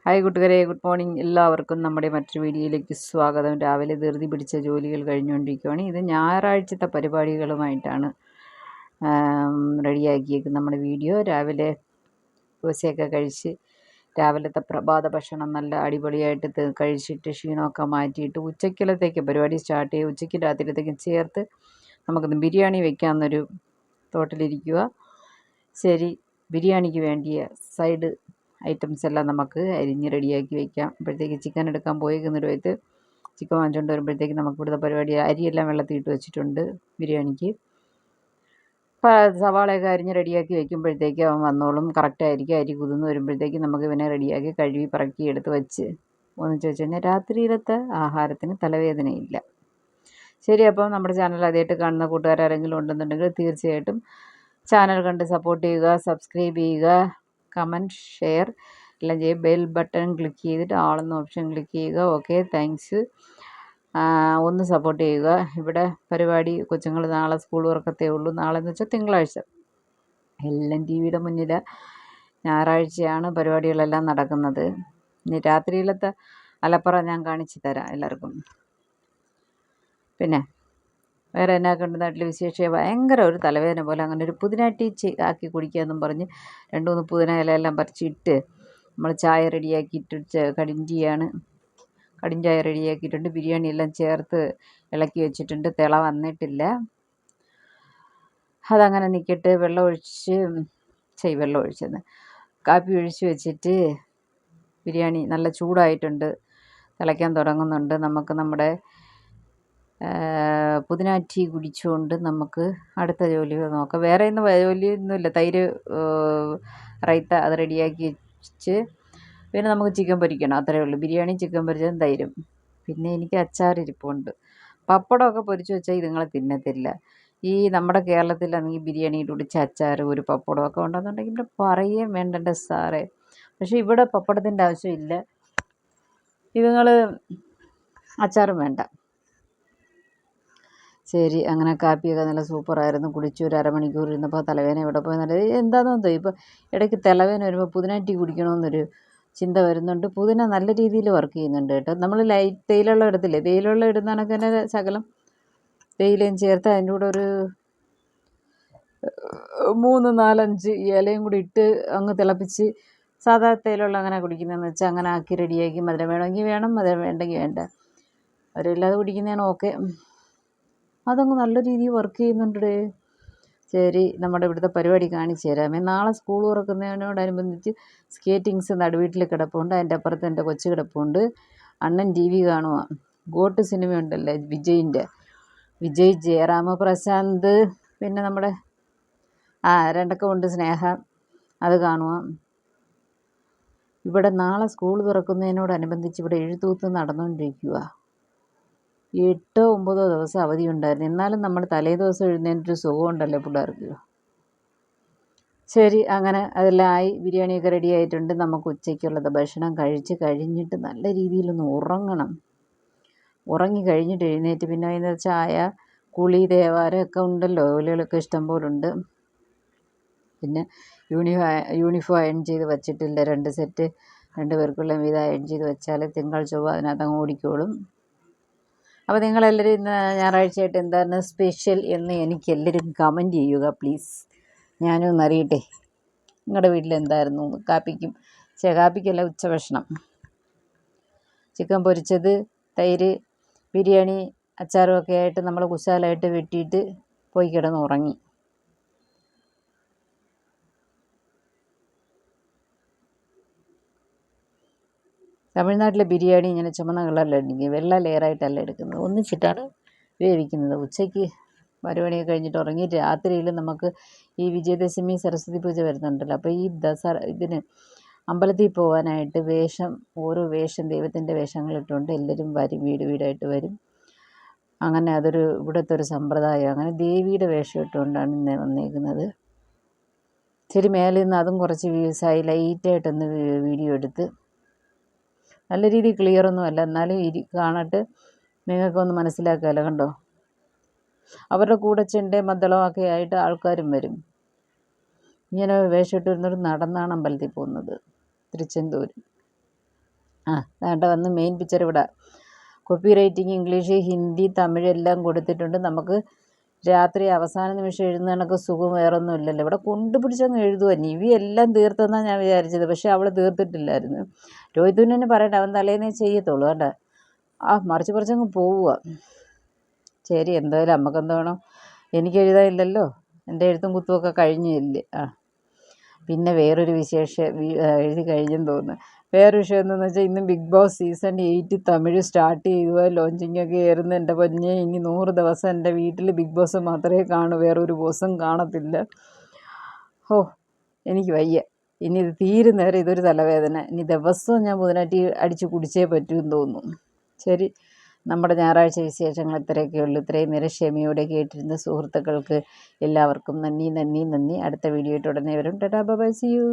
Hi കൂട്ടുകാരെ, good morning. എല്ലാവർക്കും നമ്മുടെ മറ്റൊരു വീഡിയോയിലേക്ക് സ്വാഗതം. രാവിലെ ധൃതി പിടിച്ച ജോലികൾ കഴിഞ്ഞുകൊണ്ടിരിക്കുകയാണ്. ഇത് ഞായറാഴ്ചത്തെ പരിപാടികളുമായിട്ടാണ് റെഡിയാക്കിയേക്കുന്നത് നമ്മുടെ വീഡിയോ. രാവിലെ ദോശയൊക്കെ കഴിച്ച് രാവിലത്തെ പ്രഭാത ഭക്ഷണം നല്ല അടിപൊളിയായിട്ട് കഴിച്ചിട്ട് ക്ഷീണമൊക്കെ മാറ്റിയിട്ട് ഉച്ചക്കലത്തേക്ക് പരിപാടി സ്റ്റാർട്ട് ചെയ്യുക. ഉച്ചയ്ക്ക് രാത്രിയിലത്തേക്കും ചേർത്ത് നമുക്കിന്ന് ബിരിയാണി വെക്കാമെന്നൊരു തോട്ടിലിരിക്കുക. ശരി, ബിരിയാണിക്ക് വേണ്ടിയ സൈഡ് ഐറ്റംസ് എല്ലാം നമുക്ക് അരിഞ്ഞ് റെഡിയാക്കി വയ്ക്കാം. അപ്പോഴത്തേക്ക് ചിക്കൻ എടുക്കാൻ പോയേക്കുന്നൊരു വയറ്റ് ചിക്കൻ വാങ്ങിച്ചുകൊണ്ട് വരുമ്പോഴത്തേക്ക് നമുക്ക് ഇവിടുത്തെ പരിപാടി അരിയെല്ലാം വെള്ളത്തിൽ ഇട്ട് വെച്ചിട്ടുണ്ട് ബിരിയാണിക്ക്. സവാളയൊക്കെ അരിഞ്ഞ് റെഡിയാക്കി വയ്ക്കുമ്പോഴത്തേക്ക് അവൻ വന്നോളും. കറക്റ്റായിരിക്കും. അരി കുതിർന്ന് വരുമ്പോഴത്തേക്ക് നമുക്ക് ഇവനെ റെഡിയാക്കി കഴുകി പറക്കി എടുത്ത് വെച്ച് ഒന്നിച്ച് വെച്ച് കഴിഞ്ഞാൽ രാത്രിയിലത്തെ ആഹാരത്തിന് തലവേദനയില്ല. ശരി, അപ്പോൾ നമ്മുടെ ചാനൽ ആദ്യമായിട്ട് കാണുന്ന കൂട്ടുകാരെങ്കിലും ഉണ്ടെന്നുണ്ടെങ്കിൽ തീർച്ചയായിട്ടും ചാനൽ കണ്ട് സപ്പോർട്ട് ചെയ്യുക, സബ്സ്ക്രൈബ് ചെയ്യുക, കമൻറ്റ്, ഷെയർ എല്ലാം ചെയ്യുക. ബെൽ ബട്ടൺ ക്ലിക്ക് ചെയ്തിട്ട് ആളെന്ന ഓപ്ഷൻ ക്ലിക്ക് ചെയ്യുക. Okay, thanks. ഒന്ന് സപ്പോർട്ട് ചെയ്യുക. ഇവിടെ പരിപാടി കൊച്ചുങ്ങൾ നാളെ സ്കൂൾ തുറക്കത്തേ ഉള്ളൂ. നാളെ എന്ന് വെച്ചാൽ തിങ്കളാഴ്ച. എല്ലാം ടി വിയുടെ മുന്നിൽ. ഞായറാഴ്ചയാണ് പരിപാടികളെല്ലാം നടക്കുന്നത്. ഇനി രാത്രിയിലത്തെ അലപ്പറ ഞാൻ കാണിച്ചു തരാം എല്ലാവർക്കും. പിന്നെ വേറെ എന്നാക്കെ ഉണ്ട് നാട്ടിൽ വിശേഷം? ഭയങ്കര ഒരു തലവേദന പോലെ. അങ്ങനെ ഒരു പുതിന ടീ ആക്കി കുടിക്കാമെന്നും പറഞ്ഞ് 2-3 പുതിന ഇലയെല്ലാം പറിച്ചിട്ട് നമ്മൾ ചായ റെഡിയാക്കിയിട്ട് കടിഞ്ചിയാണ്. കടിഞ്ചായ റെഡിയാക്കിയിട്ടുണ്ട്. ബിരിയാണി എല്ലാം ചേർത്ത് ഇളക്കി വെച്ചിട്ടുണ്ട്. തിള വന്നിട്ടില്ല. അതങ്ങനെ നിൽക്കട്ടെ. വെള്ളം ഒഴിച്ചെന്ന് കാപ്പി ഒഴിച്ച് വെച്ചിട്ട് ബിരിയാണി നല്ല ചൂടായിട്ടുണ്ട്, തിളയ്ക്കാൻ തുടങ്ങുന്നുണ്ട്. നമുക്ക് നമ്മുടെ പുതിന ടീ കുടിച്ചുകൊണ്ട് നമുക്ക് അടുത്ത ജോലികൾ നോക്കാം. വേറെ ഇന്ന് ജോലിയൊന്നുമില്ല. തൈര് റൈത്ത അത് റെഡിയാക്കി വെച്ച് പിന്നെ നമുക്ക് ചിക്കൻ പൊരിക്കണം. അത്രയേ ഉള്ളൂ. ബിരിയാണി, ചിക്കൻ പൊരിച്ചതും തൈരും. പിന്നെ എനിക്ക് അച്ചാറിരിപ്പുണ്ട്. പപ്പടമൊക്കെ പൊരിച്ച് വെച്ചാൽ ഇതുങ്ങളെ തിന്നത്തില്ല. ഈ നമ്മുടെ കേരളത്തിലാണെങ്കിൽ ബിരിയാണിയുടെ കുടിച്ച് അച്ചാർ ഒരു പപ്പടമൊക്കെ ഉണ്ടെന്നുണ്ടെങ്കിൽ ഇവിടെ പറയുകയും വേണ്ടണ്ട സാറേ. പക്ഷേ ഇവിടെ പപ്പടത്തിൻ്റെ ആവശ്യമില്ല. ഇതുങ്ങൾ അച്ചാറും വേണ്ട. ശരി, അങ്ങനെ കാപ്പിയൊക്കെ നല്ല സൂപ്പറായിരുന്നു. കുടിച്ചു ഒരു അരമണിക്കൂർ ഇരുന്നപ്പോൾ തലവേദന എവിടെ പോയി എന്താണെന്നോ ഇപ്പോൾ ഇടയ്ക്ക് തലവേദന വരുമ്പോൾ പുതിന ടീ കുടിക്കണമെന്നൊരു ചിന്ത വരുന്നുണ്ട്. പുതിന നല്ല രീതിയിൽ വർക്ക് ചെയ്യുന്നുണ്ട് കേട്ടോ. നമ്മൾ ലൈറ്റ് തേയിലുള്ള ഇടത്തില്ലേ, തേയിലുള്ള ഇടുന്ന കണക്ക് തന്നെ ശകലം തേയിലയും ചേർത്ത് അതിൻ്റെ കൂടെ ഒരു 3-4-5 ഇലയും കൂടി ഇട്ട് അങ്ങ് തിളപ്പിച്ച് സാധാ തേയിലുള്ള അങ്ങനെ കുടിക്കുന്നതെന്ന് വെച്ചാൽ അങ്ങനെ ആക്കി റെഡിയാക്കി. മധുരം വേണമെങ്കിൽ വേണം, മധുരം വേണ്ടെങ്കിൽ വേണ്ട. അവരില്ലാതെ കുടിക്കുന്നതാണ് ഓക്കെ. അതങ്ങ് നല്ല രീതിയിൽ വർക്ക് ചെയ്യുന്നുണ്ടേ. ശരി, നമ്മുടെ ഇവിടുത്തെ പരിപാടി കാണിച്ചു തരാമേ. നാളെ സ്കൂൾ തുറക്കുന്നതിനോടനുബന്ധിച്ച് സ്കേറ്റിങ്സ് നടുവീട്ടിൽ കിടപ്പുണ്ട്. അതിൻ്റെ അപ്പുറത്ത് എൻ്റെ കൊച്ചു കിടപ്പുണ്ട്. അണ്ണൻ ടി വി കാണുക. ഗോട്ട് സിനിമ ഉണ്ടല്ലേ വിജയ്, ജയറാം, പ്രശാന്ത്, പിന്നെ നമ്മുടെ രണ്ടൊക്കെ ഉണ്ട് സ്നേഹ, അത് കാണുക. ഇവിടെ നാളെ സ്കൂൾ തുറക്കുന്നതിനോടനുബന്ധിച്ച് ഇവിടെ എഴുത്തൂത്ത് നടന്നുകൊണ്ടിരിക്കുക. 8-9 ദിവസം അവധി ഉണ്ടായിരുന്നു. എന്നാലും നമ്മൾ തലേ ദിവസം എഴുന്നേറ്റൊരു സുഖമുണ്ടല്ലോ പിള്ളേർക്ക്. ശരി, അങ്ങനെ അതെല്ലാം ആയി. ബിരിയാണിയൊക്കെ റെഡി ആയിട്ടുണ്ട്. നമുക്ക് ഉച്ചയ്ക്കുള്ളത് ഭക്ഷണം കഴിച്ച് കഴിഞ്ഞിട്ട് നല്ല രീതിയിലൊന്ന് ഉറങ്ങണം. ഉറങ്ങി കഴിഞ്ഞിട്ട് എഴുന്നേറ്റ് പിന്നെ അതിന് ചായ, കുളി, ദേവാലയമൊക്കെ ഉണ്ടല്ലോ. ജോലികളൊക്കെ ഇഷ്ടം പോലുണ്ട്. പിന്നെ യൂണിഫോം അയൺ ചെയ്ത് വച്ചിട്ടില്ല. 2 സെറ്റ് 2 പേർക്കുള്ള വീതം അയൺ ചെയ്ത് വെച്ചാൽ തിങ്കൾ ചൊവ്വ അതിനകത്ത് അങ്ങ് ഓടിക്കോളും. അപ്പോൾ നിങ്ങളെല്ലാവരും ഇന്ന് ഞായറാഴ്ചയായിട്ട് എന്തായിരുന്നു സ്പെഷ്യൽ എന്ന് എനിക്ക് എല്ലാവരും കമൻറ്റ് ചെയ്യുക പ്ലീസ്. ഞാനും ഒന്ന് അറിയട്ടെ നിങ്ങളുടെ വീട്ടിൽ എന്തായിരുന്നു കാപ്പിക്കല്ല ഉച്ചഭക്ഷണം. ചിക്കൻ പൊരിച്ചത്, തൈര്, ബിരിയാണി, അച്ചാറും ഒക്കെ ആയിട്ട് നമ്മൾ കുശാലായിട്ട് വെട്ടിയിട്ട് പോയി കിടന്ന് ഉറങ്ങി. തമിഴ്നാട്ടിലെ ബിരിയാണി ഇങ്ങനെ ചുമന്ന കളറിലെടുക്കുക, വെള്ള ലെയറായിട്ടല്ല എടുക്കുന്നത്, ഒന്നിച്ചിട്ടാണ് വേവിക്കുന്നത്. ഉച്ചയ്ക്ക് പരിപാടിയൊക്കെ കഴിഞ്ഞിട്ട് ഉറങ്ങി. രാത്രിയിൽ നമുക്ക് ഈ വിജയദശമി, സരസ്വതി പൂജ വരുന്നുണ്ടല്ലോ. അപ്പോൾ ഈ ഇതിന് അമ്പലത്തിൽ പോകാനായിട്ട് ഓരോ വേഷം ദൈവത്തിൻ്റെ വേഷങ്ങളിട്ടുകൊണ്ട് എല്ലാവരും വരും, വീടായിട്ട് വരും. അങ്ങനെ അതൊരു ഇവിടുത്തെ ഒരു സമ്പ്രദായം. അങ്ങനെ ദേവിയുടെ വേഷം ഇട്ടുകൊണ്ടാണ് ഇന്ന് വന്നേക്കുന്നത്. ശരി, മേലെ നിന്ന് അതും കുറച്ച് വ്യൂസായി ലൈറ്റായിട്ടൊന്ന് വീഡിയോ എടുത്ത്. നല്ല രീതിയിൽ ക്ലിയറൊന്നും അല്ല, എന്നാലും കാണട്ടെ, നിങ്ങൾക്കൊന്ന് മനസ്സിലാക്കാമല്ലോ. കണ്ടോ, അവരുടെ കൂടെ ചെണ്ടയും മദ്ദളമൊക്കെ ആയിട്ട് ആൾക്കാരും വരും. ഇങ്ങനെ വേഷം ഇട്ട് വരുന്നവർ നടന്നാണ് അമ്പലത്തിൽ പോകുന്നത്. തിരുച്ചെന്തൂർ വേണ്ട വന്ന് മെയിൻ പിക്ചർ ഇവിടെ copy writing English, Hindi, Tamil എല്ലാം കൊടുത്തിട്ടുണ്ട്. നമുക്ക് രാത്രി അവസാന നിമിഷം എഴുതുന്ന കണക്ക് സുഖം വേറൊന്നും ഇല്ലല്ലോ. ഇവിടെ കൊണ്ടുപിടിച്ചങ്ങ് എഴുതുക. നിവി എല്ലാം തീർത്തെന്നാണ് ഞാൻ വിചാരിച്ചത്, പക്ഷേ അവൾ തീർത്തിട്ടില്ലായിരുന്നു. രോഹിത്തുവിനെ പറയട്ടെ, അവൻ തലേന്നേ ചെയ്യത്തുള്ളൂ കേട്ടോ. മറിച്ചങ്ങ് പോവുക. ശരി, എന്തായാലും നമുക്ക് എന്ത് വേണം, എനിക്ക് എഴുതാനില്ലല്ലോ, എൻ്റെ എഴുത്തും കുത്തുമൊക്കെ കഴിഞ്ഞില്ലേ. പിന്നെ വേറൊരു എഴുതി കഴിഞ്ഞെന്ന് തോന്നുന്നു. വേറൊരു വിഷയം എന്താണെന്ന് വെച്ചാൽ, ഇന്ന് big boss season 8 Tamil start ചെയ്യുക, ലോഞ്ചിങ്ങൊക്കെ ആയിരുന്നു. എൻ്റെ പൊന്നേ, ഇനി 100 ദിവസം എൻ്റെ വീട്ടിൽ ബിഗ് ബോസ് മാത്രമേ കാണൂ, വേറൊരു ബോസും കാണത്തില്ല. എനിക്ക് വയ്യ. ഇനി ഇത് തീരുന്നവരെ ഇതൊരു തലവേദന. ഇനി ദിവസവും ഞാൻ ബുധനാറ്റി അടിച്ച് കുടിച്ചേ പറ്റുമെന്ന് തോന്നുന്നു. ശരി, നമ്മുടെ ഞായറാഴ്ച വിശേഷങ്ങൾ ഇത്രയൊക്കെ ഉള്ളൂ. ഇത്രയും നേരം ക്ഷമയോടെ കേട്ടിരുന്ന സുഹൃത്തുക്കൾക്ക് എല്ലാവർക്കും നന്ദി. അടുത്ത വീഡിയോ ആയിട്ട് ഉടനെ വരും. Tata, bye, see U.